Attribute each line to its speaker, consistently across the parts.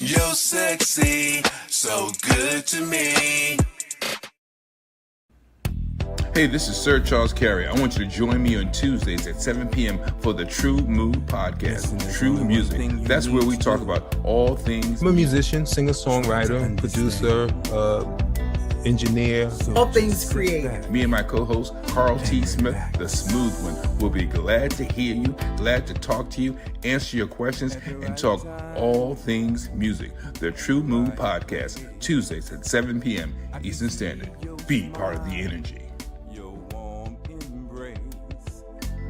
Speaker 1: You're sexy, so good to me.
Speaker 2: Hey, this is Sir Charles Carey. I want you to join me on Tuesdays at 7 p.m. for the Tru-Mu podcast, True Music. That's where we talk about all things.
Speaker 3: I'm a musician, singer-songwriter, producer, engineer.
Speaker 4: All things creative.
Speaker 2: Me and my co-host, Carl T. Smith, the smooth one, will be glad to hear you, glad to talk to you, answer your questions, and talk all things music. The Tru-Mu podcast, Tuesdays at 7 p.m. Eastern Standard. Be part of the energy.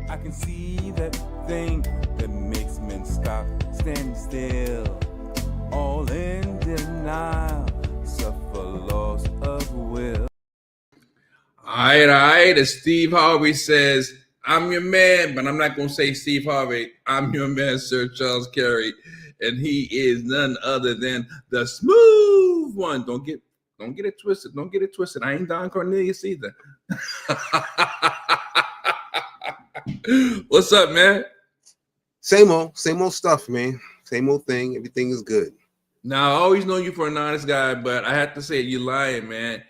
Speaker 5: I can see that thing that makes men stop, stand still, all in denial, suffer loss of will.
Speaker 2: All right. As Steve Harvey says, I'm your man, but I'm not going to say Steve Harvey. I'm your man, Sir Charles Carey, and he is none other than the smooth one. Don't get it twisted. Don't get it twisted. I ain't Don Cornelius either. What's up, man?
Speaker 3: Same old stuff, man. Same old thing. Everything is good.
Speaker 2: Now, I always know you for an honest guy, but I have to say you're lying, man.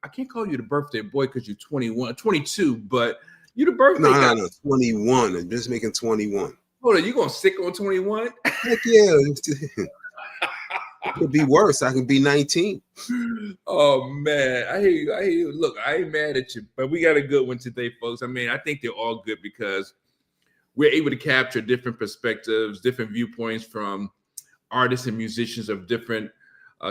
Speaker 2: I can't call you the birthday boy because you're 22, but you the birthday guy.
Speaker 3: No, 21. I'm just making 21.
Speaker 2: Hold on, you gonna stick on 21?
Speaker 3: Heck yeah. It could be worse. I can be 19.
Speaker 2: Oh man, I hear you. Look, I ain't mad at you, but we got a good one today, folks. I mean, I think they're all good because we're able to capture different perspectives, different viewpoints from artists and musicians of different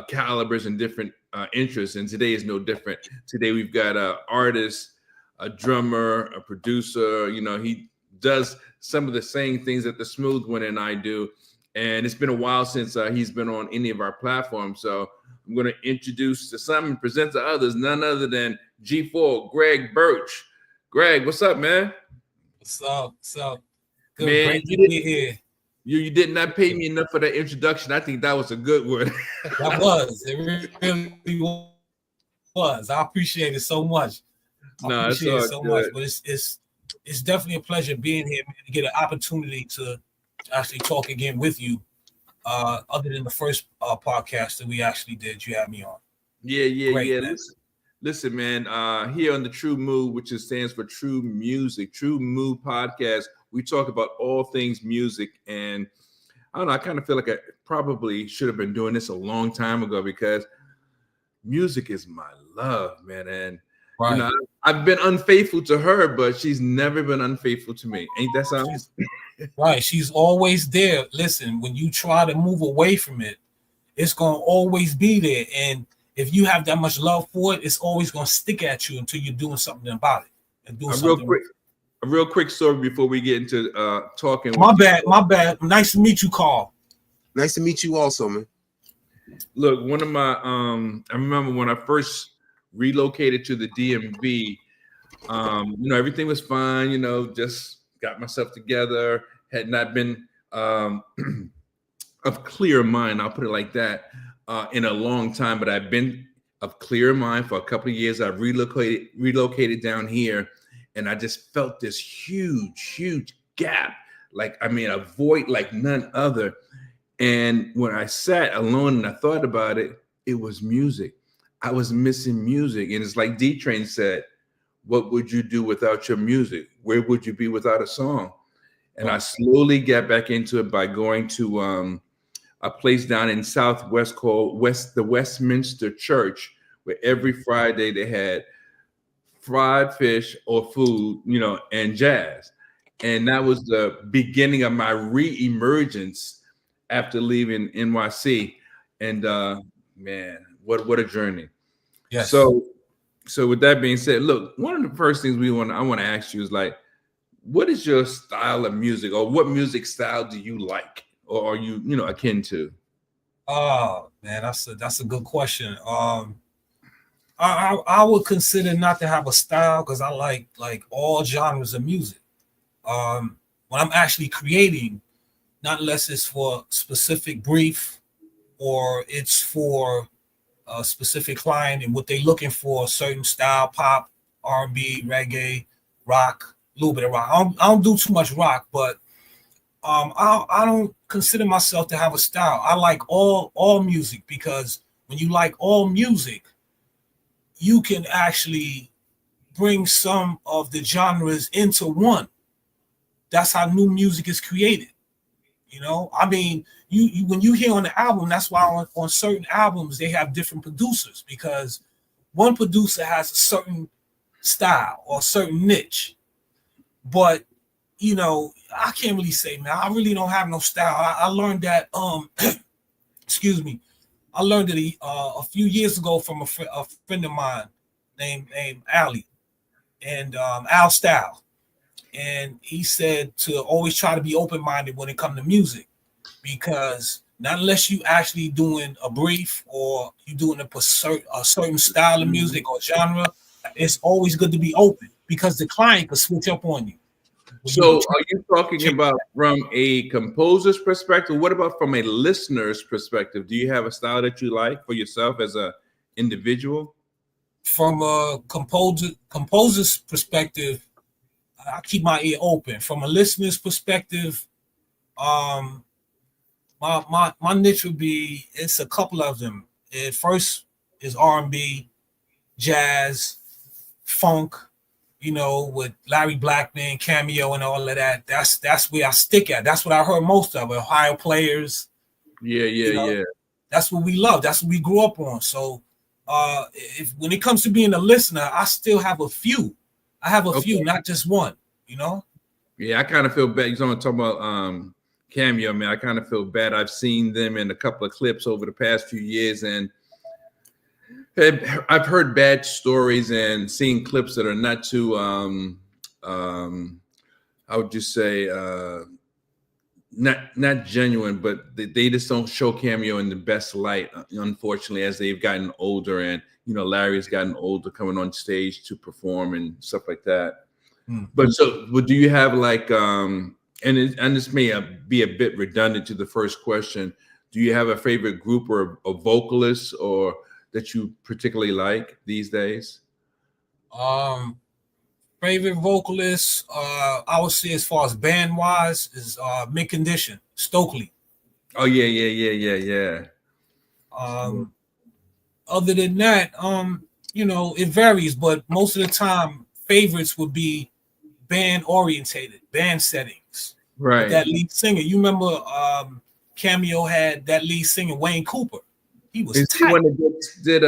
Speaker 2: calibers and different interests. And today is no different. Today we've got an artist, a drummer, a producer. You know, he does some of the same things that the smooth one and I do. And it's been a while since he's been on any of our platforms. So I'm going to introduce to some and present to others, none other than G4, Gregg Birch. Gregg, what's up, man?
Speaker 6: What's up? Good,
Speaker 2: man,
Speaker 6: great to be here.
Speaker 2: You did not pay me enough for that introduction. I think that was a good one.
Speaker 6: That was. It really was. I appreciate it so much. But it's definitely a pleasure being here, man, to get an opportunity to actually talk again with you, other than the first podcast that we actually did. You had me on.
Speaker 2: Yeah. Listen, man, here on the Tru-Mu, which stands for True Music, Tru-Mu podcast, we talk about all things music. And I don't know, I kind of feel like I probably should have been doing this a long time ago because music is my love, man. And
Speaker 6: right.
Speaker 2: You know, I've been unfaithful to her, but she's never been unfaithful to me. Ain't that something?
Speaker 6: Right. She's always there. Listen, when you try to move away from it, it's going to always be there. And if you have that much love for it, it's always going to stick at you until you're doing something about it. And doing
Speaker 2: A real quick story before we get into talking.
Speaker 6: My bad. Nice to meet you, Carl.
Speaker 3: Nice to meet you also, man.
Speaker 2: Look, one of my I remember when I first relocated to the DMV, everything was fine, just got myself together, had not been of clear mind, I'll put it like that, in a long time, but I've been of clear mind for a couple of years. I've relocated down here, and I just felt this huge gap, a void like none other. And when I sat alone and I thought about it, it was music. I was missing music. And it's like D-Train said, what would you do without your music? Where would you be without a song? And I slowly got back into it by going to a place down in Southwest called the Westminster Church, where every Friday they had fried fish or food, and jazz. And that was the beginning of my re-emergence after leaving NYC. And man, what a journey.
Speaker 6: Yes.
Speaker 2: So with that being said, look, one of the first things I want to ask you is what is your style of music, or what music style do you like, or are you, akin to?
Speaker 6: Oh man, that's a good question. I would consider not to have a style because I like all genres of music. When I'm actually creating, not unless it's for a specific brief or it's for a specific client and what they're looking for, a certain style, pop, R&B, reggae, rock, a little bit of rock. I don't do too much rock, but I don't consider myself to have a style. I like all music, because when you like all music, you can actually bring some of the genres into one. That's how new music is created. You know, I mean, you when you hear on the album, that's why on certain albums they have different producers, because one producer has a certain style or a certain niche. But you know, I can't really say, man, I really don't have no style. I learned that excuse me, I learned it a few years ago from a friend of mine named Ali, and Al Style. And he said to always try to be open-minded when it comes to music, because not unless you actually doing a brief or you doing a certain style of music or genre, it's always good to be open, because the client could switch up on you.
Speaker 2: So are you talking about from a composer's perspective? What about from a listener's perspective? Do you have a style that you like for yourself as a individual?
Speaker 6: From a composer's perspective, I keep my ear open. From a listener's perspective, my niche would be, it's a couple of them. First is R&B, jazz, funk, you know, with Larry Blackman, Cameo, and all of that. That's where I stick at. That's what I heard most of. Ohio Players.
Speaker 2: Yeah.
Speaker 6: That's what we love. That's what we grew up on. So when it comes to being a listener, I still have a few. I have a few, not just one, you know?
Speaker 2: Yeah, I kind of feel bad. You're talking about Cameo, man. I kind of feel bad. I've seen them in a couple of clips over the past few years, and I've heard bad stories and seen clips that are not too, I would just say, not genuine, but they just don't show Cameo in the best light, unfortunately, as they've gotten older, and you know, Larry's gotten older, coming on stage to perform and stuff like that. But do you have like and this may be a bit redundant to the first question, do you have a favorite group or a vocalist or that you particularly like these days?
Speaker 6: Favorite vocalist, I would say, as far as band wise, is Mint Condition, Stokely.
Speaker 2: Oh yeah.
Speaker 6: Other than that, you know, it varies, but most of the time favorites would be band orientated, band settings.
Speaker 2: Right.
Speaker 6: That lead singer, you remember Cameo had that lead singer, Wayne Cooper. He was tight.
Speaker 2: Did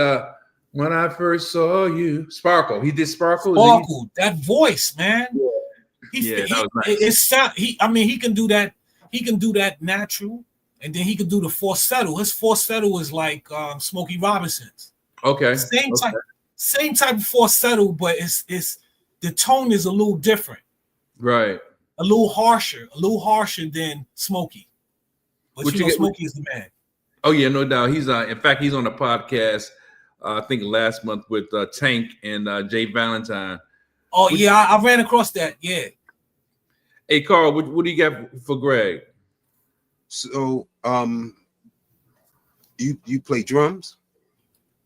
Speaker 2: When I First Saw You, Sparkle. He did Sparkle.
Speaker 6: Sparkle, that voice, man.
Speaker 2: Yeah, that was nice.
Speaker 6: He can do that. He can do that natural, and then he can do the falsetto. His falsetto is like Smokey Robinson's.
Speaker 2: Okay.
Speaker 6: Same type of falsetto, but it's the tone is a little different.
Speaker 2: Right.
Speaker 6: A little harsher than Smokey. But you know, Smokey is the man.
Speaker 2: Oh yeah, no doubt. He's in fact, he's on a podcast. I think last month with Tank and Jay Valentine.
Speaker 6: Oh yeah, I ran across that. Yeah.
Speaker 2: Hey Carl, what do you got for Gregg?
Speaker 3: So you play drums?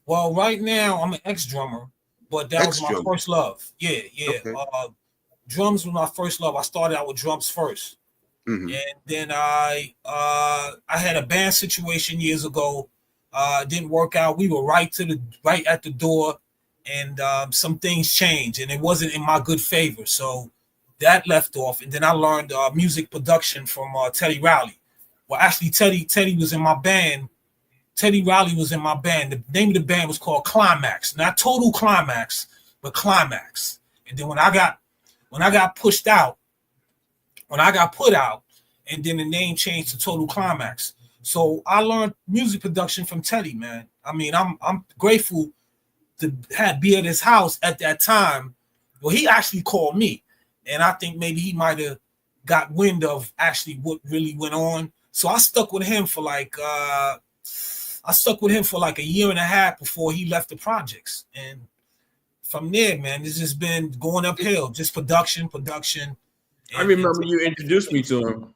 Speaker 6: Well, right now I'm an ex-drummer, but that was my first love. Yeah. Okay. Drums was my first love. I started out with drums first. And then I had a band situation years ago. Didn't work out. We were right at the door, and some things changed, and it wasn't in my good favor. So that left off. And then I learned music production from Teddy Riley. Well, actually, Teddy was in my band. Teddy Riley was in my band. The name of the band was called Climax, not Total Climax, but Climax. And then when I got put out, and then the name changed to Total Climax. So I learned music production from Teddy, man. I mean, I'm grateful to be at his house at that time. Well, he actually called me, and I think maybe he might have got wind of actually what really went on. So I stuck with him for like a year and a half before he left the projects, and from there, man, it's just been going uphill, just production.
Speaker 2: I remember you introduced me to him.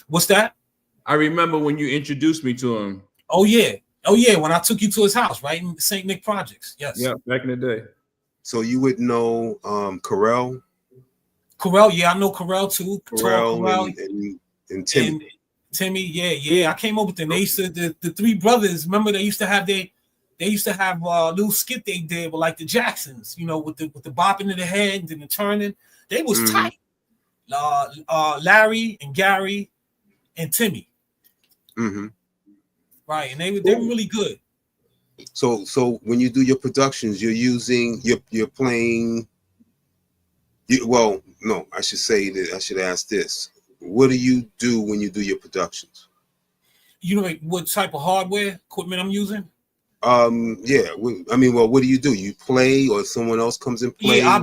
Speaker 6: What's that?
Speaker 2: I remember when you introduced me to him.
Speaker 6: Oh yeah. When I took you to his house, right in St. Nick Projects. Yes.
Speaker 2: Yeah, back in the day.
Speaker 3: So you would know Carell?
Speaker 6: Carell, yeah, I know Carell too.
Speaker 3: Carell. And And Timmy.
Speaker 6: And Timmy, yeah. I came up with them. They used to the three brothers. Remember, they used to have a little skit they did with like the Jacksons, with the bopping of the head and the turning. They was tight. Larry and Gary and Timmy.
Speaker 3: Mm-hmm.
Speaker 6: Right, and they were really good.
Speaker 3: So when you do your productions, you're playing. Well, no, I should say that I should ask this. What do you do when you do your productions?
Speaker 6: You know, like what type of hardware equipment I'm using?
Speaker 3: Yeah. What do you do? You play, or someone else comes and plays?
Speaker 6: Yeah, I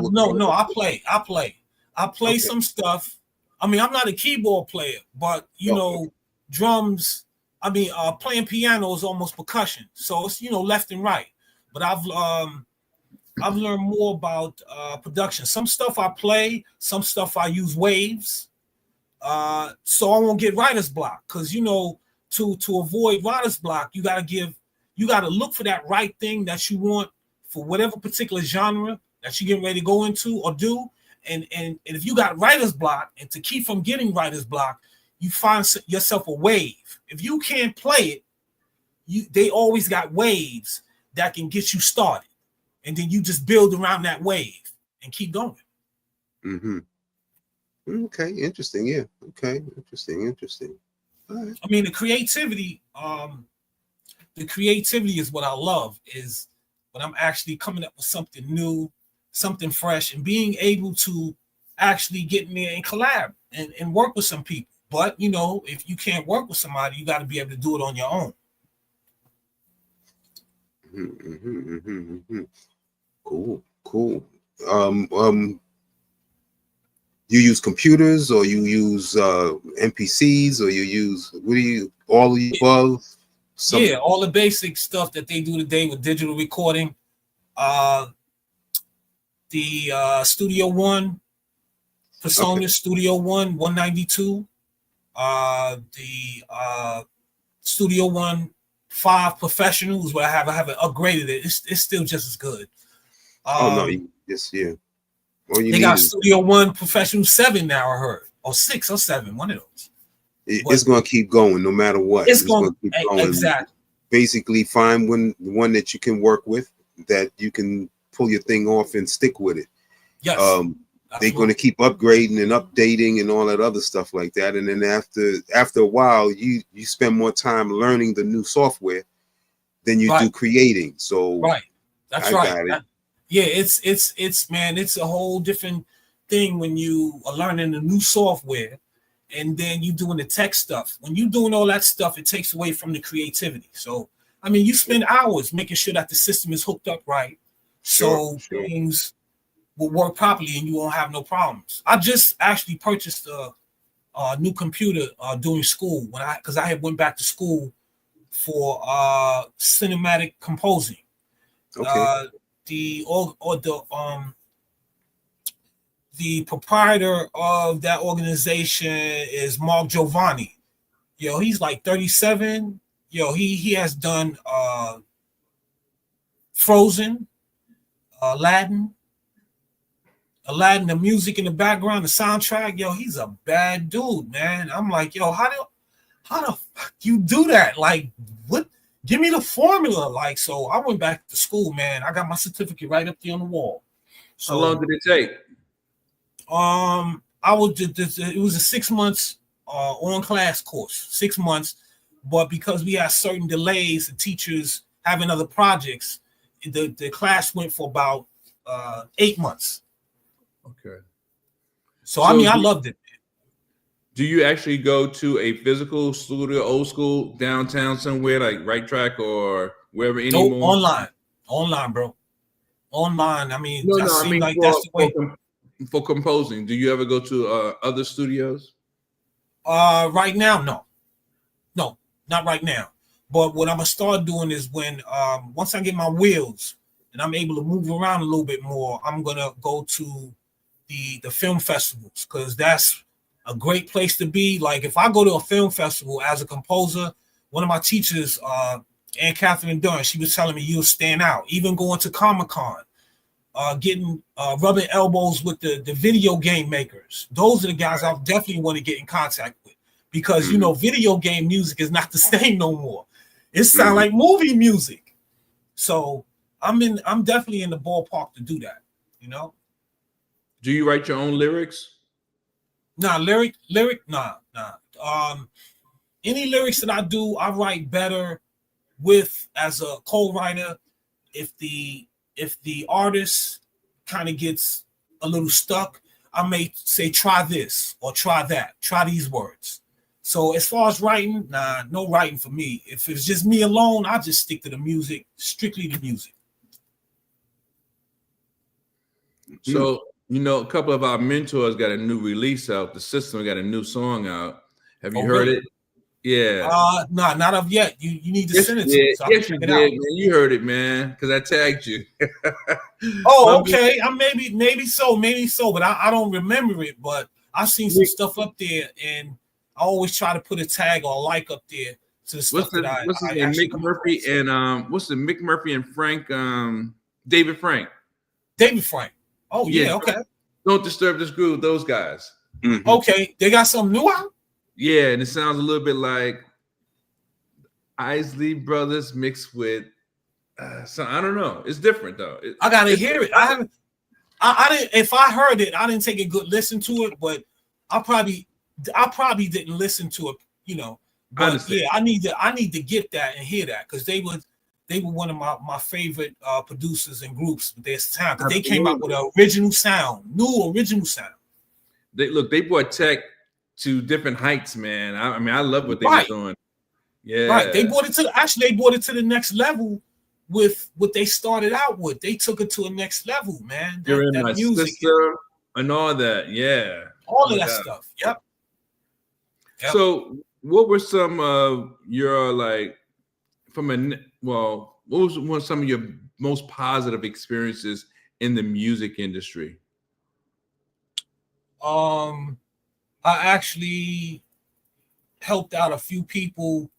Speaker 6: play. I play
Speaker 3: Okay.
Speaker 6: some stuff. I mean, I'm not a keyboard player, but drums. I mean, playing piano is almost percussion, so it's left and right. But I've learned more about production. Some stuff I play, some stuff I use waves, so I won't get writer's block. Because to avoid writer's block, you gotta look for that right thing that you want for whatever particular genre that you're getting ready to go into or do. And if you got writer's block, and to keep from getting writer's block, you find yourself a wave. If you can't play it, they always got waves that can get you started, and then you just build around that wave and keep going.
Speaker 3: Mm-hmm. Okay, interesting. Yeah. Okay, interesting. All right.
Speaker 6: I mean, the creativity is what I love, is when I'm actually coming up with something new, something fresh, and being able to actually get in there and collab and work with some people. But if you can't work with somebody, you got to be able to do it on your own.
Speaker 3: Cool. You use computers, or you use NPCs, or all of the above?
Speaker 6: Yeah, all the basic stuff that they do today with digital recording. The Studio One, Persona Studio One 192. The Studio One 5 Professionals, where I haven't upgraded it. It's still just as good.
Speaker 3: Yeah.
Speaker 6: They got Studio One Professional 7 now, I heard, or 6 or 7, one of those.
Speaker 3: It's going to keep going no matter what.
Speaker 6: It's going to keep going. Exactly.
Speaker 3: Basically, find one that you can work with, that you can pull your thing off and stick with it.
Speaker 6: Yes.
Speaker 3: They're going to keep upgrading and updating and all that other stuff like that. And then after a while, you spend more time learning the new software than you do creating. So
Speaker 6: right, that's right. Yeah, it's a whole different thing when you are learning the new software, and then you doing the tech stuff. When you doing all that stuff, it takes away from the creativity. So I mean, you spend hours making sure that the system is hooked up right, so things will work properly and you won't have no problems. I just actually purchased a new computer during school because I had went back to school for cinematic composing.
Speaker 3: Okay.
Speaker 6: The proprietor of that organization is Mark Giovanni. He's like 37. He has done Frozen, Aladdin, the music in the background, the soundtrack. He's a bad dude, man. I'm like, how the fuck you do that? Like, what? Give me the formula. Like, so I went back to school, man. I got my certificate right up there on the wall. So,
Speaker 2: how long did it take?
Speaker 6: It was a 6 months on class course, 6 months. But because we had certain delays and teachers having other projects, the class went for about 8 months.
Speaker 2: Okay.
Speaker 6: So I mean, I loved it.
Speaker 2: Do you actually go to a physical studio, old school, downtown somewhere like Right Track or wherever anymore?
Speaker 6: No, online, bro. Online. I mean,
Speaker 2: I mean,
Speaker 6: like that's the way.
Speaker 2: For composing, do you ever go to other studios?
Speaker 6: Right now, no, not right now. But what I'm gonna start doing is when once I get my wheels and I'm able to move around a little bit more, I'm gonna go to the film festivals, because that's a great place to be. Like, if I go to a film festival as a composer, one of my teachers, Ann Catherine Dunn, she was telling me you'll stand out. Even going to Comic-Con, rubbing elbows with the video game makers. Those are the guys I definitely want to get in contact with, because you know video game music is not the same no more. It sounds like movie music. So I'm definitely in the ballpark to do that. You know.
Speaker 2: Do you write your own lyrics?
Speaker 6: Nah, nah. Any lyrics that I do, I write better with as a co-writer. If the artist kind of gets a little stuck, I may say try this or try that, try these words. So as far as writing, nah, no writing for me. If it's just me alone, I just stick to the music, strictly the music.
Speaker 2: So, you know, a couple of our mentors got a new release out. The System got a new song out. Have you heard it? Yeah.
Speaker 6: Nah, not of yet. You need to
Speaker 2: Yes,
Speaker 6: send it to me so I can check it out.
Speaker 2: Man. You heard it, man, because I tagged you.
Speaker 6: Oh, okay. I maybe so, but I don't remember it. But I've seen some stuff up there, and I always try to put a tag or a like up there to the stuff
Speaker 2: what's his name? Mick Murphy and what's the Mick Murphy and Frank David Frank.
Speaker 6: David Frank. Oh yeah, okay.
Speaker 2: Don't Disturb This Groove, those guys.
Speaker 6: Okay, they got something new out?
Speaker 2: Yeah, and it sounds a little bit like Isley Brothers mixed with so I don't know. It's different though.
Speaker 6: I gotta hear it. I didn't. If I heard it, I didn't take a good listen to it, but I probably didn't listen to it. You know, but yeah, I need to get that and hear that because they were one of my favorite producers and groups with their sound. Because they came out with an original sound, new original sound.
Speaker 2: They brought tech to different heights, man. I mean, I love what they were doing. Yeah,
Speaker 6: right. They brought it to the next level with what they started out with. They took it to a next level, man.
Speaker 2: You're in my music system and all that. Yeah,
Speaker 6: all of that stuff. Yep.
Speaker 2: So, what were some of your what was some of your most positive experiences in the music industry?
Speaker 6: I actually helped out a few people.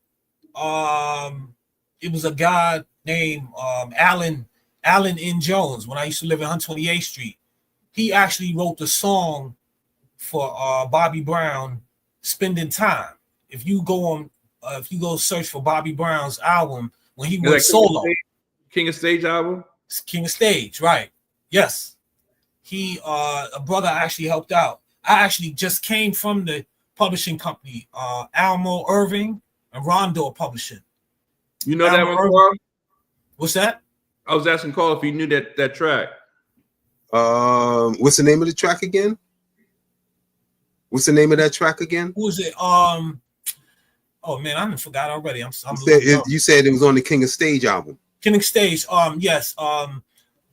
Speaker 6: It was a guy named Alan N. Jones when I used to live in 128th Street. He actually wrote the song for Bobby Brown, "Spending Time." If you go search for Bobby Brown's album when he went solo,
Speaker 2: King of Stage album,
Speaker 6: King of Stage, right? Yes, a brother actually helped out. I actually just came from the publishing company, Almo Irving and Rondo Publishing.
Speaker 2: You know that one, Carl?
Speaker 6: What's that?
Speaker 2: I was asking Carl if he knew that track.
Speaker 3: What's the name of the track again? What's the name of that track again?
Speaker 6: Who is it? Oh man, I forgot already.
Speaker 3: You said it was on the King of Stage album.
Speaker 6: King of Stage. Yes.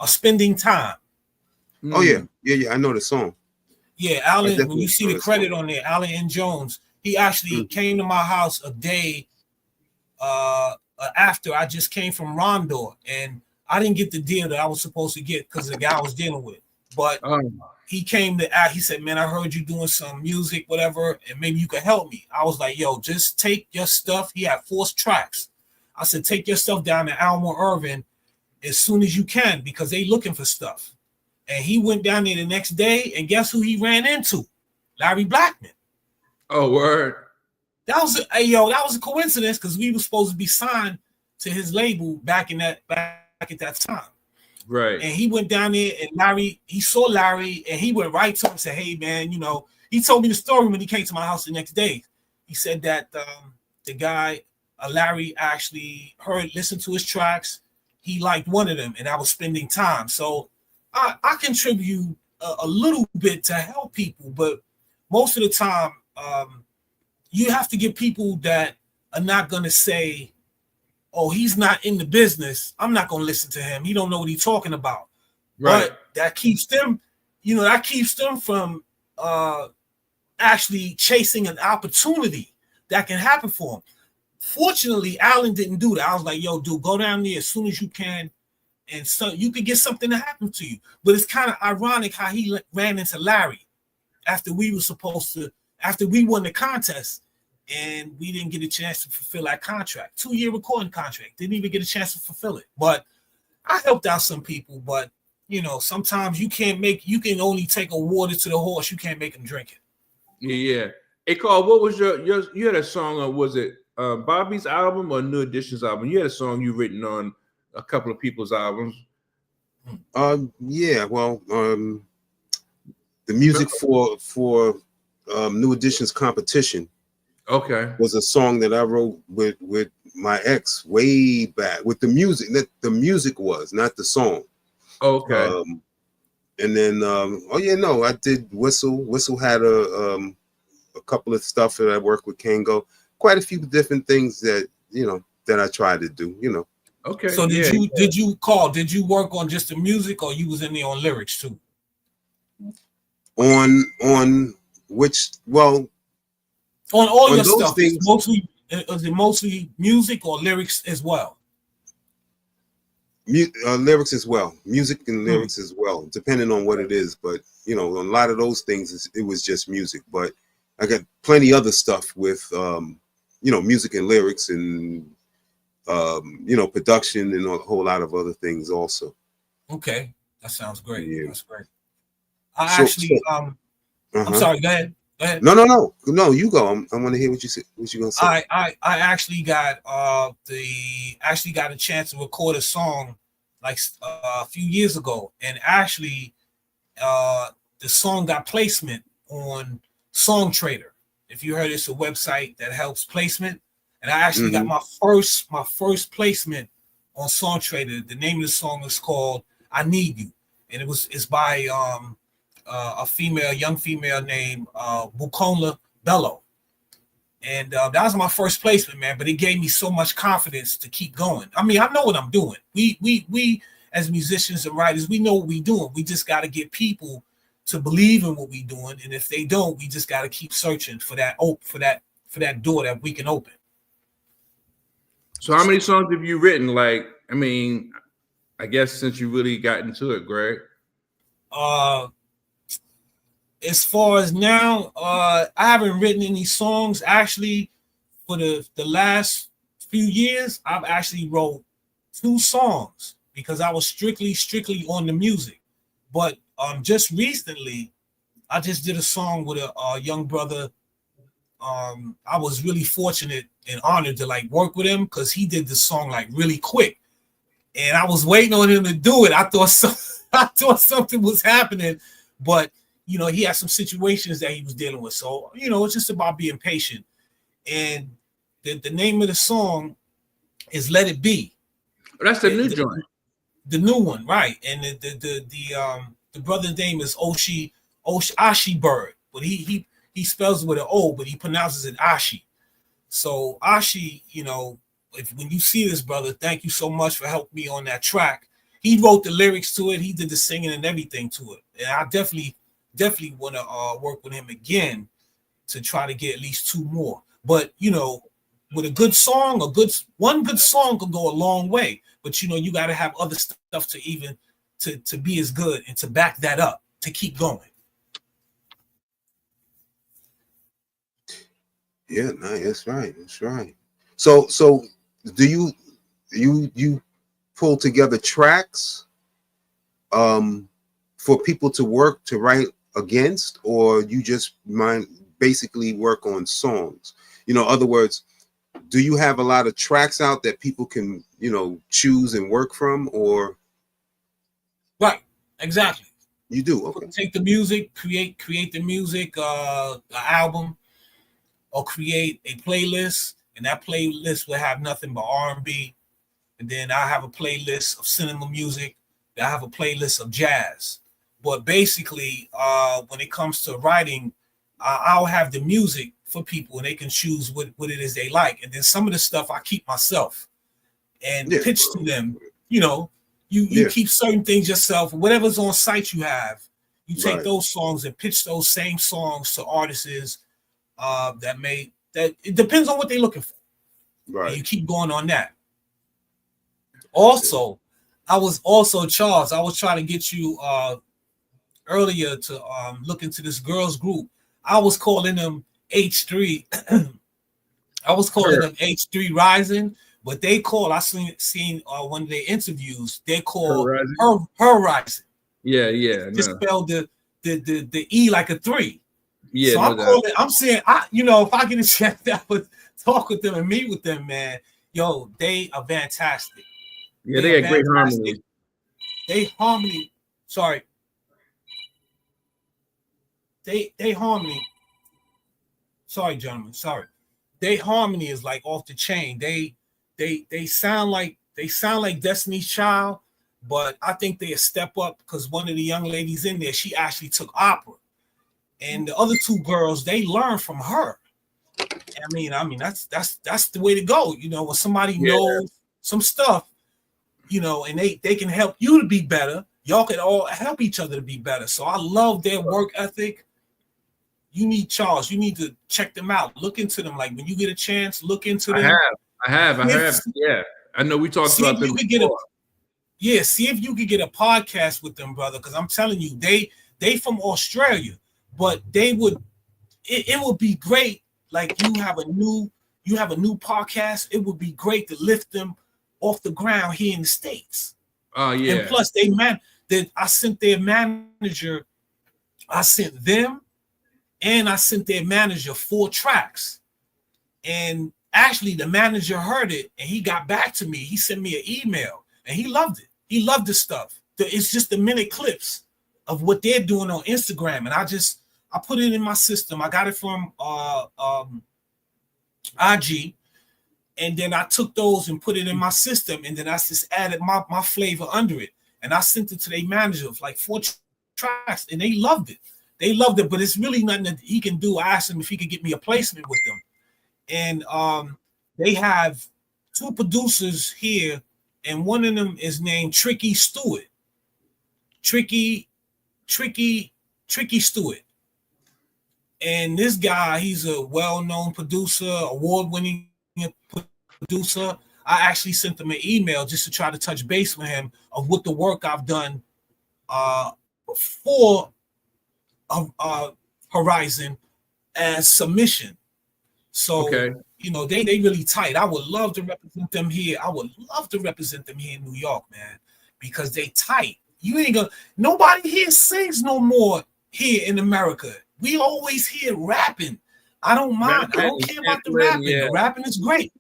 Speaker 6: Spending Time.
Speaker 3: Oh yeah. I know the song.
Speaker 6: Yeah, Alan. When you see the credit on there, Alan N. Jones. He actually came to my house a day after I just came from Rondo, and I didn't get the deal that I was supposed to get because the guy I was dealing with. But he came to act. He said, "Man, I heard you doing some music, whatever, and maybe you could help me." I was like, "Yo, just take your stuff." He had 4 tracks. I said, "Take your stuff down to Almo Irvin as soon as you can because they looking for stuff." And he went down there the next day, and guess who he ran into? Larry Blackman.
Speaker 2: Oh, word.
Speaker 6: That was a coincidence because we were supposed to be signed to his label back at that time.
Speaker 2: Right.
Speaker 6: And he went down there, and he saw Larry, and he went right to him and said, "Hey, man, he told me the story when he came to my house the next day. He said that the guy, Larry, actually listened to his tracks. He liked one of them, and I was Spending Time. So I contribute a little bit to help people, but most of the time, you have to get people that are not going to say, "Oh, he's not in the business. I'm not going to listen to him. He don't know what he's talking about." Right. But that keeps them from actually chasing an opportunity that can happen for him. Fortunately, Alan didn't do that. I was like, "Yo, dude, go down there as soon as you can, and so you could get something to happen to you." But it's kind of ironic how he ran into Larry after we won the contest, and we didn't get a chance to fulfill that contract. 2-year recording contract. Didn't even get a chance to fulfill it. But I helped out some people, but sometimes you can only take a water to the horse. You can't make them drink it.
Speaker 2: Yeah. Hey, Carl, what was your you had a song on, was it Bobby's album or New Edition's album? You had a song you written on a couple of people's albums.
Speaker 3: Yeah, well, the music for New Edition's Competition.
Speaker 2: Okay.
Speaker 3: Was a song that I wrote with my ex way back, with the music that the music was, not the song.
Speaker 2: Okay.
Speaker 3: And then I did Whistle. Whistle had a couple of stuff that I worked with Kango. Quite a few different things that that I tried to do,
Speaker 2: Okay.
Speaker 6: So did you work on just the music, or you was in there on lyrics too?
Speaker 3: On which, well,
Speaker 6: on all
Speaker 3: on
Speaker 6: your
Speaker 3: those
Speaker 6: stuff,
Speaker 3: things,
Speaker 6: is it mostly music or lyrics as well?
Speaker 3: Lyrics as well, music and lyrics as well, depending on what it is. But a lot of those things, it was just music. But I got plenty other stuff with music and lyrics and production and a whole lot of other things also.
Speaker 6: Okay, that sounds great.
Speaker 3: Yeah.
Speaker 6: That's great.
Speaker 3: I'm
Speaker 6: sorry. Go ahead.
Speaker 3: No. You go. I want to hear what you say. What you gonna say?
Speaker 6: I actually got got a chance to record a song like a few years ago, and actually the song got placement on Song Trader. If you heard, it's a website that helps placement, and I actually got my first placement on Song Trader. The name of the song is called "I Need You," and it's by a young female named Bukola Bello. And that was my first placement, man. But it gave me so much confidence to keep going. I mean, I know what I'm doing. We as musicians and writers, we know what we're doing. We just got to get people to believe in what we're doing. And if they don't, we just got to keep searching for that door that we can open.
Speaker 2: So how many songs have you written? Like, I mean, I guess since you really got into it, Greg.
Speaker 6: As far as now, I haven't written any songs. Actually, for the last few years, I've actually wrote 2 songs because I was strictly on the music. But just recently, I just did a song with a young brother. I was really fortunate and honored to work with him because he did the song really quick, and I was waiting on him to do it. I thought something was happening, but he had some situations that he was dealing with. So, it's just about being patient. And the name of the song is Let It Be.
Speaker 2: That's the new joint.
Speaker 6: The new one, right. And the brother's name is Ashi Bird. But he spells it with an O, but he pronounces it Ashi. So Ashi, when you see this brother, thank you so much for helping me on that track. He wrote the lyrics to it. He did the singing and everything to it. And I definitely want to work with him again to try to get at least 2 more. But with a good song, one good song can go a long way. But you got to have other stuff to even to be as good and to back that up to keep going.
Speaker 3: Yeah, no, that's right. That's right. So do you pull together tracks for people to write against, or you just basically work on songs? In other words, do you have a lot of tracks out that people can choose and work from, or?
Speaker 6: Right, exactly.
Speaker 3: You do. Okay.
Speaker 6: Take the music, create the music, an album, or create a playlist, and that playlist will have nothing but R&B. And then I have a playlist of cinema music. I have a playlist of jazz. But basically, when it comes to writing, I'll have the music for people, and they can choose what it is they like. And then some of the stuff I keep myself and pitch to them. You keep certain things yourself. Whatever's on site you have, you take those songs and pitch those same songs to artists that it depends on what they're looking for. Right. And you keep going on that. Also, Charles, I was trying to get you earlier to look into this girls group. I was calling them H3. I was calling them H3 Rising, but they call. I seen one of their interviews. They call her Rising.
Speaker 2: Yeah.
Speaker 6: Just spelled the E like a 3.
Speaker 2: Yeah,
Speaker 6: So
Speaker 2: no
Speaker 6: I'm
Speaker 2: doubt.
Speaker 6: calling. I'm saying, if I get a chance to talk with them and meet with them, man, yo, they are fantastic.
Speaker 2: Yeah, they had great harmony.
Speaker 6: They harmony. Sorry. They harmony. Sorry, gentlemen. Sorry. They harmony is like off the chain. They sound like Destiny's Child, but I think they a step up because one of the young ladies in there, she actually took opera, and the other two girls, they learned from her. I mean that's the way to go. When somebody knows some stuff, and they can help you to be better. Y'all can all help each other to be better. So I love their work ethic. You need Charles. You need to check them out. Look into them. Like when you get a chance, look into them.
Speaker 2: I have. Yeah, I know we talked about them before.
Speaker 6: See if you could get a podcast with them, brother. Because I'm telling you, they from Australia, but it would be great. Like you have a new podcast. It would be great to lift them off the ground here in the States.
Speaker 2: Oh yeah.
Speaker 6: And plus, I sent their manager. I sent them. And I sent their manager 4 tracks. And actually, the manager heard it and he got back to me. He sent me an email and he loved it. He loved the stuff. It's just the minute clips of what they're doing on Instagram. And I put it in my system. I got it from IG. And then I took those and put it in my system. And then I just added my flavor under it. And I sent it to their manager of like 4 tracks. And they loved it. They loved it, but it's really nothing that he can do. I asked him if he could get me a placement with them. And they have 2 producers here, and one of them is named Tricky Stewart. Tricky Stewart. And this guy, he's a well-known producer, award-winning producer. I actually sent him an email just to try to touch base with him of what the work I've done for Horizon as submission. So they really tight. I would love to represent them here. I would love to represent them here in New York, man, because they tight. You ain't gonna nobody here sings no more here in America. We always hear rapping. I don't mind. I don't care about the rapping. Yeah. The rapping is great.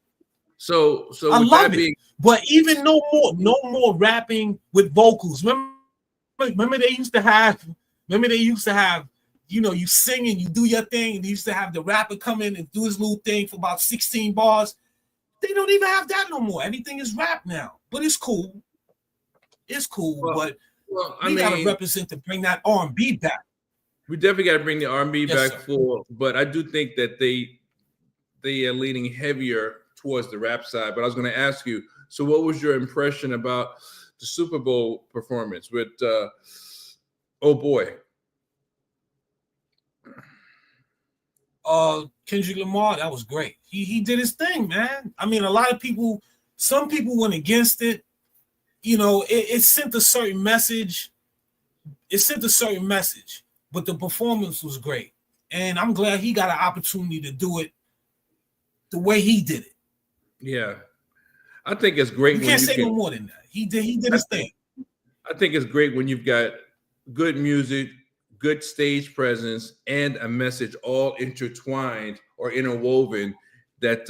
Speaker 2: So
Speaker 6: I love it. But even no more rapping with vocals. Remember they used to have, you sing and you do your thing, and they used to have the rapper come in and do his little thing for about 16 bars. They don't even have that no more. Everything is rap now. But it's cool. It's cool. But we gotta represent to bring that R&B back.
Speaker 2: We definitely got to bring the R&B back full. But I do think that they are leaning heavier towards the rap side. But I was going to ask you, so what was your impression about the Super Bowl performance with Oh Boy?
Speaker 6: Kendrick Lamar, that was great. He did his thing, man. I mean, some people went against it. It sent a certain message. But the performance was great. And I'm glad he got an opportunity to do it the way he did it.
Speaker 2: Yeah. I think it's great.
Speaker 6: You can't say no more than that. He did his thing.
Speaker 2: I think it's great when you've got good music, good stage presence, and a message all intertwined or interwoven that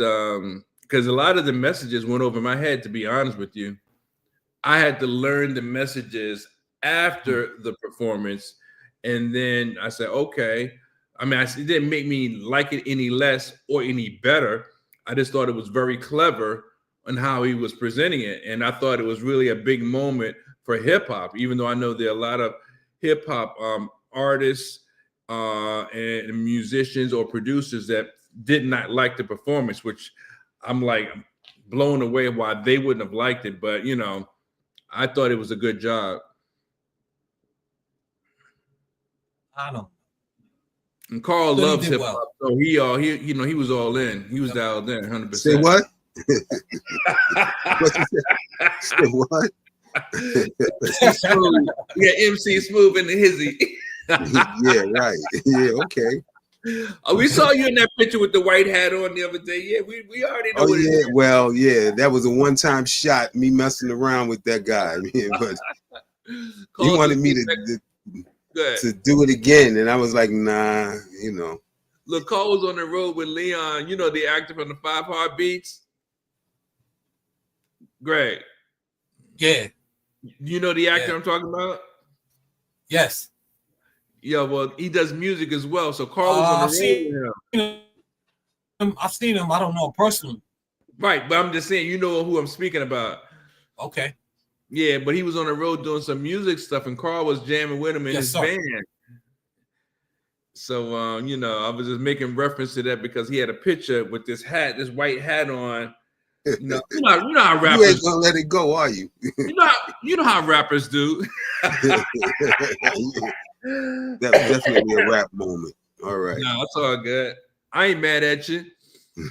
Speaker 2: because a lot of the messages went over my head, to be honest with you. I had to learn the messages after the performance. And then I said, okay. I mean, it didn't make me like it any less or any better. I just thought it was very clever on how he was presenting it. And I thought it was really a big moment for hip hop, even though I know there are a lot of hip hop artists and musicians or producers that did not like the performance, which I'm like blown away why they wouldn't have liked it. But, I thought it was a good job.
Speaker 6: I know.
Speaker 2: And Carl loves hip hop, so he was all in. He was dialed in 100%.
Speaker 3: Say what? What you say what?
Speaker 2: Smooth. Yeah, MC Smooth and the Hizzy.
Speaker 3: Yeah, right. Yeah, okay.
Speaker 2: We saw you in that picture with the white hat on the other day. Yeah, we already know.
Speaker 3: Oh yeah, well, yeah, that was a one-time shot. Me messing around with that guy, man. But he wanted me to.
Speaker 2: Good.
Speaker 3: to do it again, and I was like, nah, you know.
Speaker 2: Look, Cole was on the road with Leon. You know the actor from the Five Heartbeats? Greg.
Speaker 6: Yeah.
Speaker 2: You know the actor
Speaker 6: Yeah.
Speaker 2: I'm talking about?
Speaker 6: Yes.
Speaker 2: Yeah, well, he does music as well. So Carl was on the road with him.
Speaker 6: I've seen him. I don't know him personally.
Speaker 2: Right, but I'm just saying, you know who I'm speaking about.
Speaker 6: Okay.
Speaker 2: Yeah, but he was on the road doing some music stuff, and Carl was jamming with him in his band. So, you know, I was just making reference to that because he had a picture with this hat, this white hat on. You know how rappers.
Speaker 3: You ain't gonna let it go, are you?
Speaker 2: you know how rappers do.
Speaker 3: That's definitely a rap moment. All right.
Speaker 2: No, it's all good. I ain't mad at you.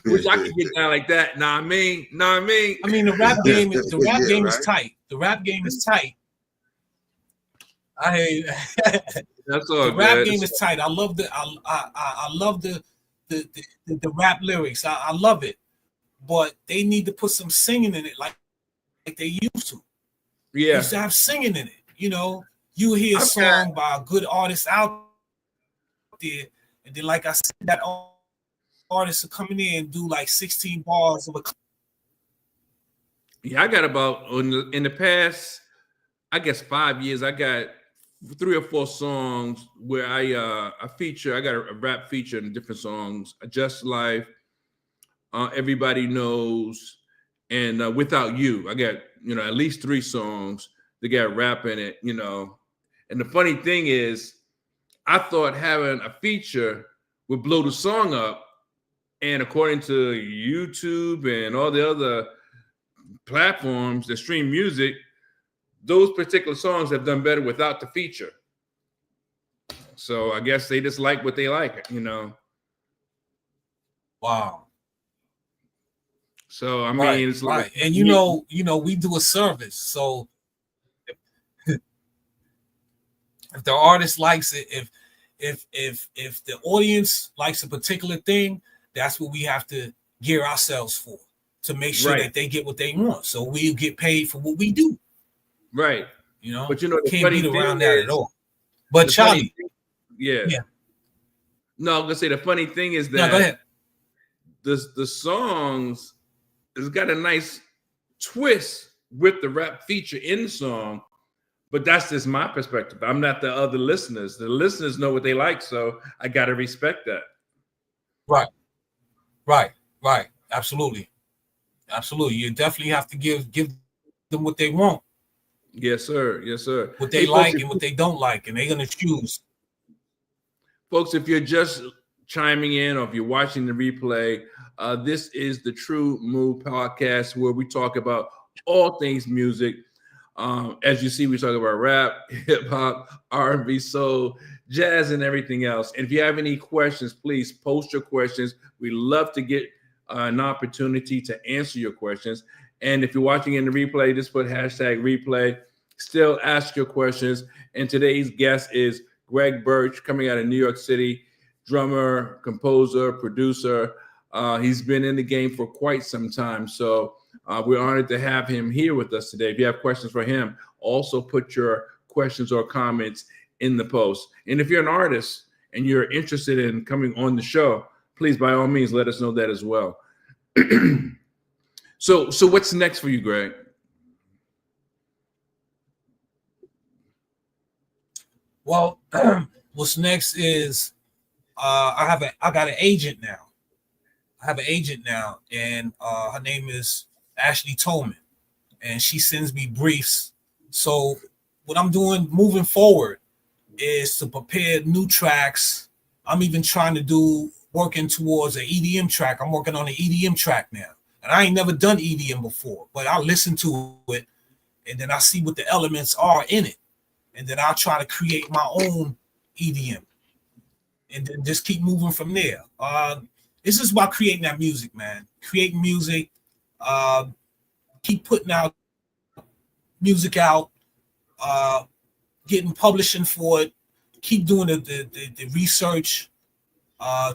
Speaker 2: Wish I could get down like that. Nah, I mean,
Speaker 6: I mean, the rap game is
Speaker 3: right?
Speaker 6: tight. The rap game is tight.
Speaker 2: That's all
Speaker 6: the
Speaker 2: good.
Speaker 6: Rap game is tight. I love the rap lyrics. I love it, but they need to put some singing in it, like they used to.
Speaker 2: Yeah,
Speaker 6: they used to have singing in it. You know, you hear a song by a good artist out there, and then, like I said, that artists are coming in and do like 16 bars of a.
Speaker 2: Yeah, I got about in the past, I guess 5 years, I got 3 or 4 songs where I feature. I got a rap feature in different songs. Just Life, Everybody Knows, and Without You. I got, you know, at least 3 songs that got rap in it, you know. And the funny thing is, I thought having a feature would blow the song up. And according to YouTube and all the other platforms that stream music, those particular songs have done better without the feature. So I guess they just like what they like, you know.
Speaker 6: Wow.
Speaker 2: So I mean, it's like,
Speaker 6: and you know, we do a service. So if the artist likes it, if the audience likes a particular thing, that's what we have to gear ourselves for, to make sure that they get what they want. So we get paid for what we do.
Speaker 2: Right.
Speaker 6: You know,
Speaker 2: but you know, the
Speaker 6: can't
Speaker 2: funny
Speaker 6: beat around
Speaker 2: thing
Speaker 6: that
Speaker 2: is,
Speaker 6: at all. But Charlie,
Speaker 2: yeah. No, I'm gonna say the funny thing is that
Speaker 6: go ahead.
Speaker 2: The songs has got a nice twist with the rap feature in the song, but that's just my perspective. I'm not the other listeners. The listeners know what they like, so I gotta respect that.
Speaker 6: Right. Absolutely. You definitely have to give them what they want.
Speaker 2: Yes, sir.
Speaker 6: What they like and what they don't like, and they're gonna choose.
Speaker 2: Folks, if you're just chiming in or if you're watching the replay, this is the Tru-Mu podcast where we talk about all things music. As you see, we talk about rap, hip hop, R&B, soul, jazz, and everything else. And if you have any questions, please post your questions. We love to get an opportunity to answer your questions. And if you're watching in the replay, just put #replay. Still ask your questions. And today's guest is Gregg Birch, coming out of New York City, drummer, composer, producer. He's been in the game for quite some time. So we're honored to have him here with us today. If you have questions for him, also put your questions or comments in the post. And if you're an artist and you're interested in coming on the show, please, by all means, let us know that as well. So what's next for you, Greg?
Speaker 6: Well, what's next is I got an agent now. And her name is Ashley Tolman, and she sends me briefs. So what I'm doing moving forward is to prepare new tracks. I'm even working towards an EDM track. I'm working on an EDM track now. And I ain't never done EDM before, but I listen to it and then I see what the elements are in it. And then I'll try to create my own EDM and then just keep moving from there. It's just about creating that music, man. Creating music, keep putting out music out, getting publishing for it, keep doing the research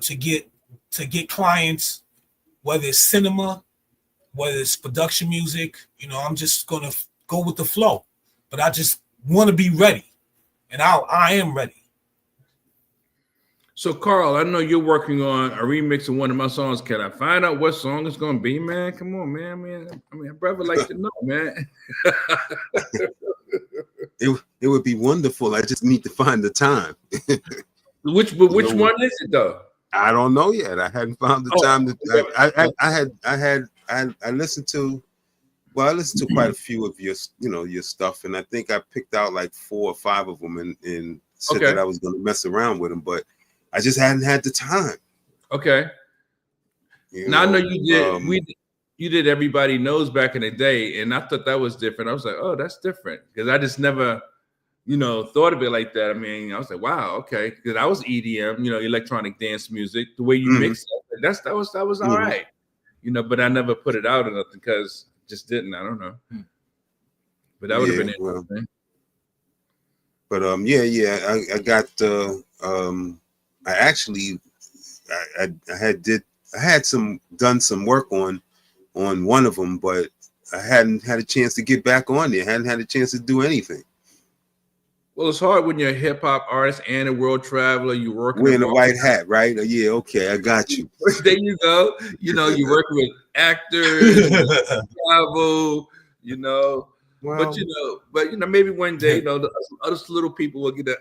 Speaker 6: to get clients, whether it's cinema, whether it's production music. You know, I'm just gonna go with the flow, but I just want to be ready, and I am ready.
Speaker 2: So, Carl, I know you're working on a remix of one of my songs. Can I find out what song it's gonna be, man? Come on, man. I mean, brother, like to know, man.
Speaker 3: It would be wonderful. I just need to find the time.
Speaker 2: Which one is it though?
Speaker 3: I don't know yet. I hadn't found the time to. I listened to. Well, I listened to quite a few of your stuff, and I think I picked out like 4 or 5 of them, and said that I was going to mess around with them, but I just hadn't had the time.
Speaker 2: Okay. Now I know you did. You did Everybody Knows back in the day, and I thought that was different. I was like, oh, that's different, because I just never, thought of it like that. I mean, I was like, wow, okay, because I was EDM, electronic dance music. The way you mix it, that was all right, but I never put it out or nothing because just didn't. I don't know, but that would have been interesting.
Speaker 3: But I got I had done some work on one of them, but I hadn't had a chance to get back on there. Hadn't had a chance to do anything.
Speaker 2: Well, it's hard when you're a hip hop artist and a world traveler. You're working
Speaker 3: wearing a white hat, right? Yeah, okay, I got you.
Speaker 2: There you go. You're working with actors, travel. Well, but maybe one day, the other little people will get that.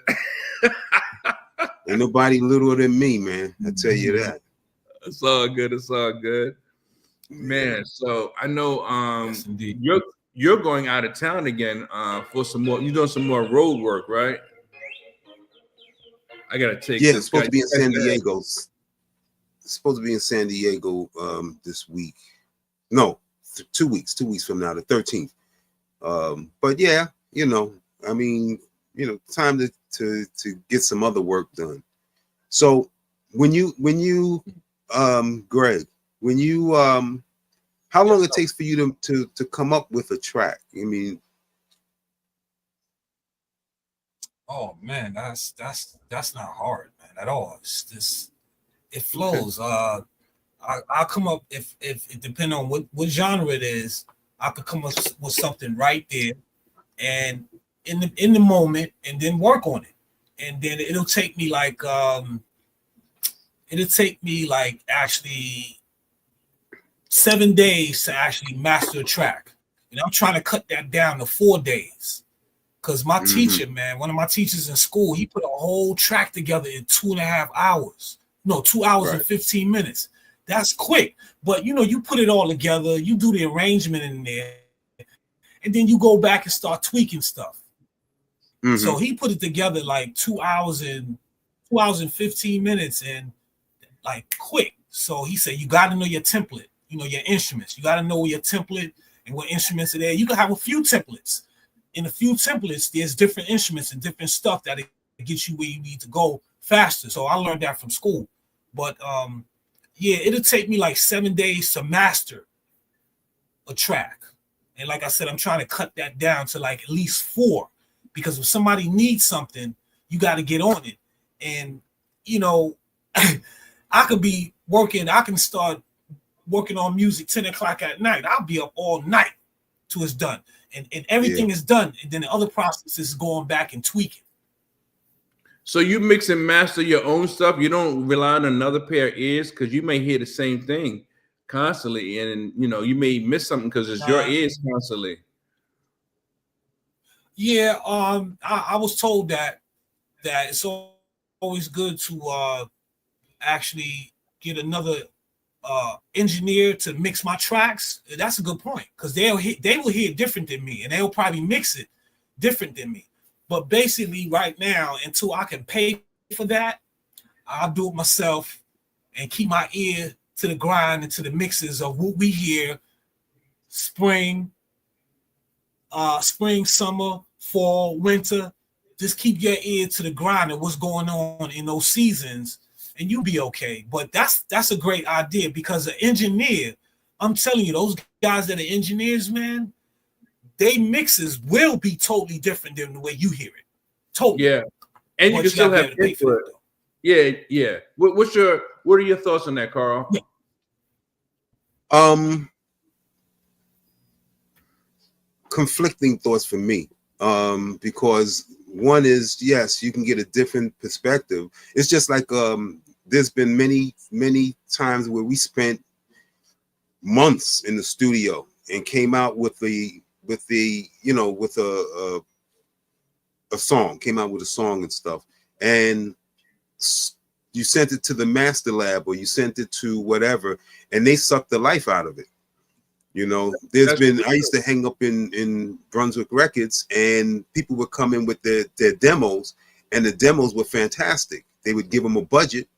Speaker 3: Ain't nobody littler than me, man. I tell you that.
Speaker 2: It's all good. It's all good, man. So I know
Speaker 6: Yes, indeed.
Speaker 2: you're going out of town again for some more. You're doing some more road work, right? I gotta take.
Speaker 3: Yeah, it's supposed to be in San Diego. It's supposed to be in San Diego this week. No, 2 weeks. 2 weeks from now, the 13th. But yeah, I mean, time to get some other work done. So when you Greg, how long it takes for you to come up with a track? I mean,
Speaker 6: oh man, that's not hard, man, at all. It's just, it flows. I'll come up if it depends on what genre it is. I could come up with something right there, and in the moment, and then work on it, and then it'll take me like actually 7 days to actually master a track. And I'm trying to cut that down to 4 days. Because my teacher, man, one of my teachers in school, he put a whole track together in 2.5 hours. No, 2 hours and 15 minutes. That's quick. But, you put it all together. You do the arrangement in there. And then you go back and start tweaking stuff. So he put it together like 2 hours and 15 minutes and like quick. So he said, you got to know your template, your instruments. You got to know your template and what instruments are there. You can have a few templates. In a few templates, there's different instruments and different stuff that it gets you where you need to go faster. So I learned that from school. But it'll take me like 7 days to master a track. And like I said, I'm trying to cut that down to like at least 4. Because if somebody needs something, you got to get on it. And, I could be working. I can start working on music 10 o'clock at night. I'll be up all night till it's done. And everything is done. And then the other process is going back and tweaking.
Speaker 2: So you mix and master your own stuff. You don't rely on another pair of ears, because you may hear the same thing constantly. And, you may miss something because it's your ears constantly.
Speaker 6: Yeah, I was told that it's always good to actually get another engineer to mix my tracks. That's a good point, because they will hear different than me, and they'll probably mix it different than me. But basically, right now, until I can pay for that, I'll do it myself and keep my ear to the grind and to the mixes of what we hear: spring, summer, fall, winter. Just keep your ear to the grind of what's going on in those seasons, and you'll be okay. But that's a great idea, because an engineer, I'm telling you, those guys that are engineers, man, they mixes will be totally different than the way you hear it. Totally.
Speaker 2: Yeah. And you can still have input. Yeah. What are your thoughts on that, Carl?
Speaker 3: Yeah. Conflicting thoughts for me. Because one is, yes, you can get a different perspective. It's just like there's been many times where we spent months in the studio and came out with a song, came out with a song and stuff, and you sent it to the master lab or you sent it to whatever, and they sucked the life out of it. You know, I used to hang up in Brunswick Records, and people would come in with their demos, and the demos were fantastic. They would give them a budget,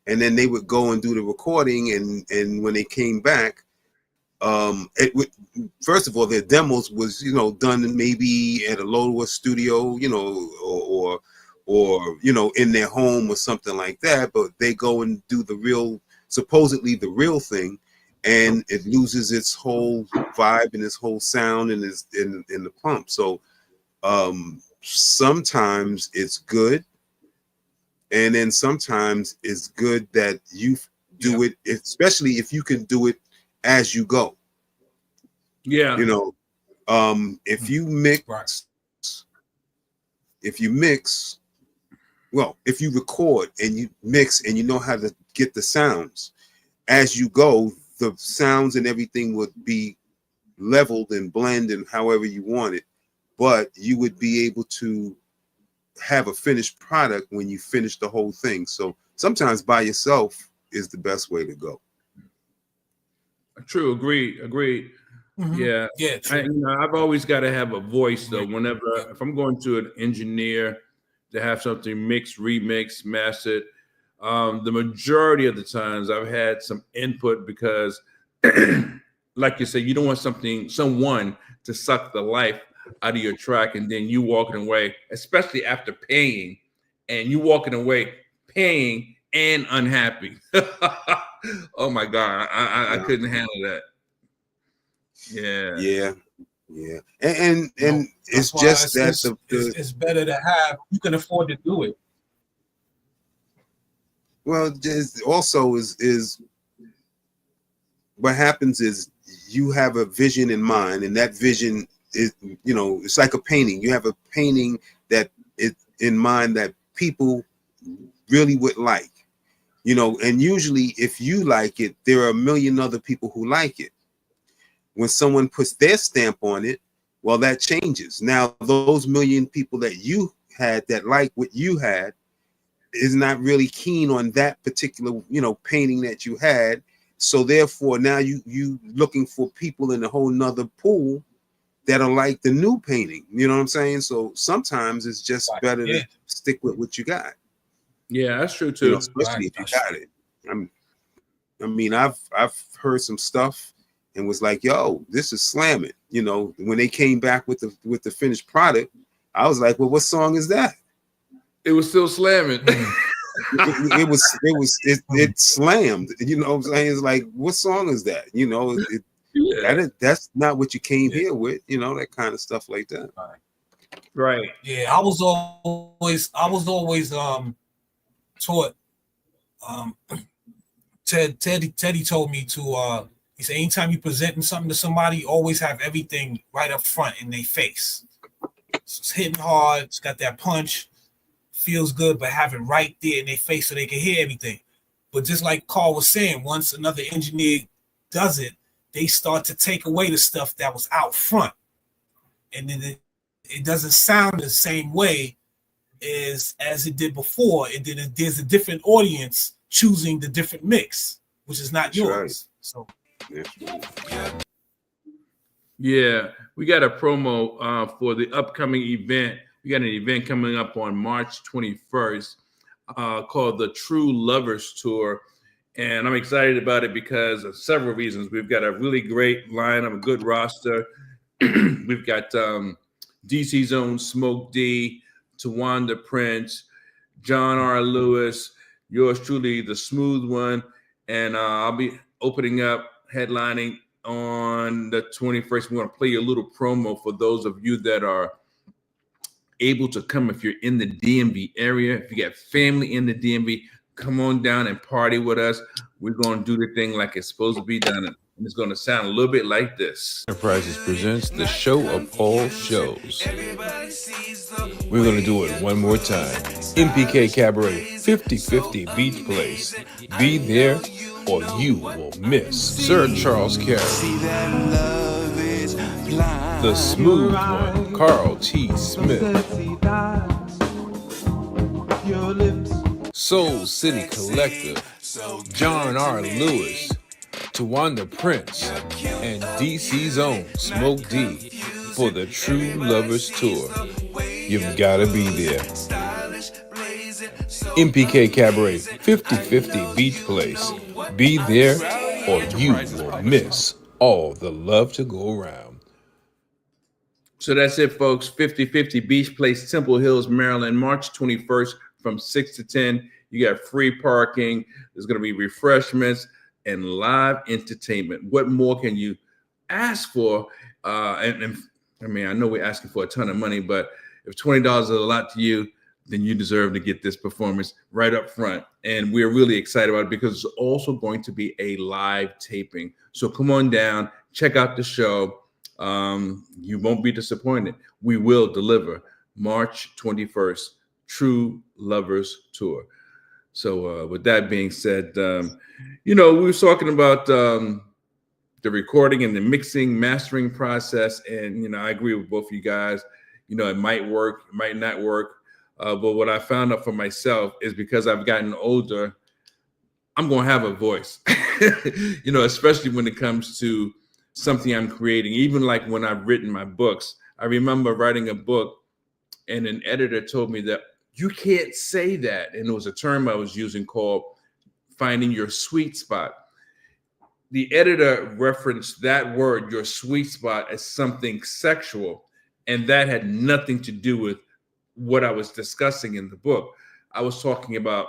Speaker 3: and then they would go and do the recording, and when they came back, first of all, their demos was, done maybe at a lower studio, or in their home or something like that, but they go and do supposedly the real thing, and it loses its whole vibe and its whole sound and is in the pump. So sometimes it's good, and then sometimes it's good that you do it, especially if you can do it as you go.
Speaker 2: Yeah.
Speaker 3: If you mix, if you record and you mix and you know how to get the sounds as you go, the sounds and everything would be leveled and blend however you want it, but you would be able to have a finished product when you finish the whole thing. So sometimes by yourself is the best way to go.
Speaker 2: True. Agreed. Mm-hmm. Yeah. True. I've always got to have a voice though. Whenever, if I'm going to an engineer to have something mixed, remixed, mastered, the majority of the times I've had some input because, like you said, you don't want someone to suck the life out of your track, and then you walking away, especially after paying, and you walking away paying and unhappy. Oh my God, I couldn't handle that. Yeah.
Speaker 3: And it's just that
Speaker 6: it's better to have, you can afford to do it.
Speaker 3: Well, just also is what happens is you have a vision in mind, and that vision is, it's like a painting. You have a painting that is in mind that people really would like, and usually if you like it, there are a million other people who like it. When someone puts their stamp on it, well, that changes. Now, those million people that you had that like what you had is not really keen on that particular, painting that you had. So therefore, now you looking for people in a whole nother pool that are like the new painting. You know what I'm saying? So sometimes it's just better to stick with what you got.
Speaker 2: Yeah, that's true too.
Speaker 3: Especially if you got it. I mean, I've heard some stuff and was like, yo, this is slamming. When they came back with the finished product, I was like, well, what song is that?
Speaker 2: It was still slamming.
Speaker 3: it slammed. You know what I'm saying? It's like, what song is that? That's not what you came here with. That kind of stuff like that.
Speaker 2: Right.
Speaker 6: Yeah, I was always taught. Teddy told me to. He said, anytime you're presenting something to somebody, always have everything right up front in their face. So it's hitting hard. It's got that punch. Feels good, but have it right there in their face so they can hear everything. But just like Carl was saying, once another engineer does it, they start to take away the stuff that was out front. And then it doesn't sound the same way as it did before. And then there's a different audience choosing the different mix, which is not yours. Right. So
Speaker 2: yeah, we got a promo for the upcoming event. We got an event coming up on March 21st called the True Lovers Tour. And I'm excited about it because of several reasons. We've got a really great lineup, a good roster. We've got DC's own Smoke D, Tawanda Prince, John R. Lewis, yours truly, the Smooth One. And I'll be opening up, headlining on the 21st. We're going to play a little promo for those of you that are able to come. If you're in the DMV area, if you got family in the DMV, come on down and party with us. We're going to do the thing like it's supposed to be done and it's going to sound a little bit like this.
Speaker 4: Enterprises presents the show of all shows. We're going to do it one more time. MPK Cabaret, 5050 Beach Place. Be there or you will miss Sir Charles Carey. The Smooth One, Carl T. Smith. Soul City Collective, John R. Lewis, Tawanda Prince, and DC's own Smoke D for the True Lovers Tour. You've got to be there. MPK Cabaret, 5050 Beach Place. Be there or you will miss all the love to go around.
Speaker 2: So that's it, folks. 5050 Beach Place, Temple Hills, Maryland, March 21st from 6 to 10. You got free parking. There's going to be refreshments and live entertainment. What more can you ask for? And I mean, I know we're asking for a ton of money, but if $20 is a lot to you, then you deserve to get this performance right up front. And we're really excited about it because it's also going to be a live taping. So come on down, check out the show. You won't be disappointed. We will deliver March 21st, True Lovers Tour. So with that being said, we were talking about the recording and the mixing, mastering process. And, I agree with both of you guys. It might work, it might not work. But what I found out for myself is because I've gotten older, I'm going to have a voice, especially when it comes to something I'm creating. Even like when I've written my books, I remember writing a book and an editor told me that you can't say that. And it was a term I was using called finding your sweet spot. The editor referenced that word, your sweet spot, as something sexual. And that had nothing to do with what I was discussing in the book. I was talking about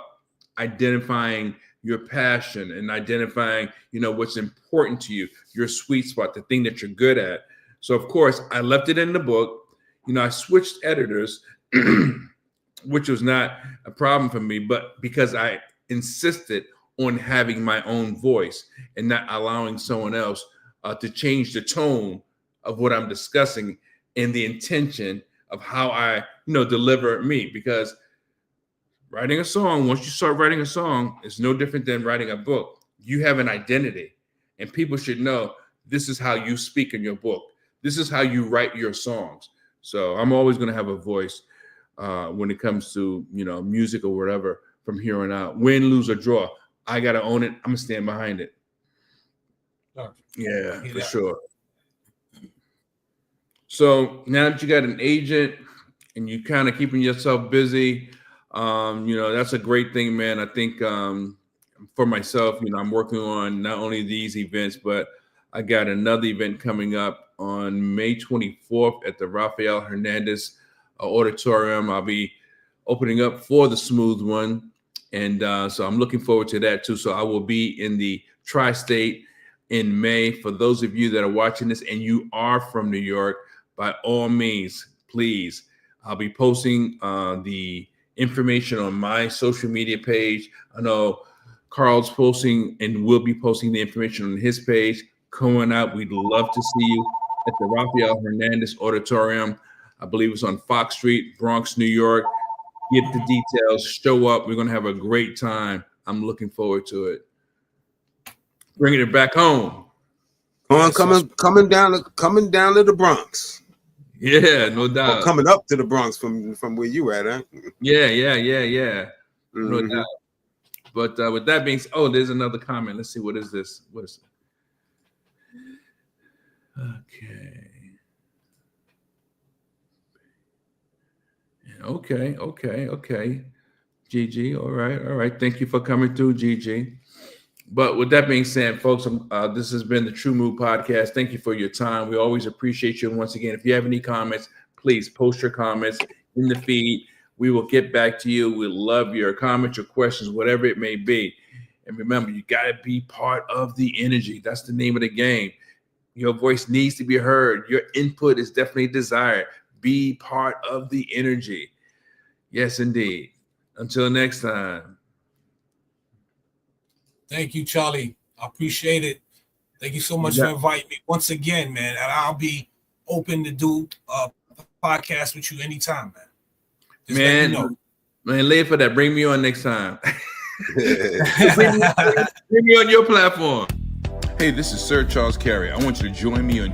Speaker 2: identifying your passion and identifying, what's important to you, your sweet spot, the thing that you're good at. So of course I left it in the book. I switched editors, which was not a problem for me, but because I insisted on having my own voice and not allowing someone else to change the tone of what I'm discussing and the intention of how I, deliver me. Because writing a song, once you start writing a song, it's no different than writing a book. You have an identity, and people should know this is how you speak in your book. This is how you write your songs. So I'm always going to have a voice when it comes to, music or whatever from here on out. Win, lose, or draw, I got to own it. I'm going to stand behind it. Yeah, for sure. So now that you got an agent and you kind of keeping yourself busy, that's a great thing, man. I think for myself, I'm working on not only these events, but I got another event coming up on May 24th at the Rafael Hernandez Auditorium. I'll be opening up for the Smooth One. And so I'm looking forward to that too. So I will be in the tri-state in May. For those of you that are watching this and you are from New York, by all means, please, I'll be posting the information on my social media page. I know Carl's posting and will be posting the information on his page. Coming out, we'd love to see you at the Rafael Hernandez Auditorium. I believe it's on Fox Street, Bronx, New York. Get the details, show up. We're going to have a great time. I'm looking forward to it. Bringing it back home.
Speaker 3: Coming down to the Bronx.
Speaker 2: Yeah, no doubt.
Speaker 3: Or coming up to the Bronx from where you at, huh?
Speaker 2: Yeah. No doubt. But with that being said, there's another comment. Let's see, what is this? What is it? Okay. Okay. Gigi, all right. Thank you for coming through, Gigi. But with that being said, folks, this has been the Tru-Mu podcast. Thank you for your time. We always appreciate you. And once again, if you have any comments, please post your comments in the feed. We will get back to you. We love your comments, your questions, whatever it may be. And remember, you got to be part of the energy. That's the name of the game. Your voice needs to be heard. Your input is definitely desired. Be part of the energy. Yes, indeed. Until next time.
Speaker 6: Thank you, Charlie. I appreciate it. Thank you so much for inviting me once again, man. And I'll be open to do a podcast with you anytime, man. Just let me know.
Speaker 2: Man, lay for that. Bring me on next time. bring me on your platform.
Speaker 4: Hey, this is Sir Charles Carey. I want you to join me on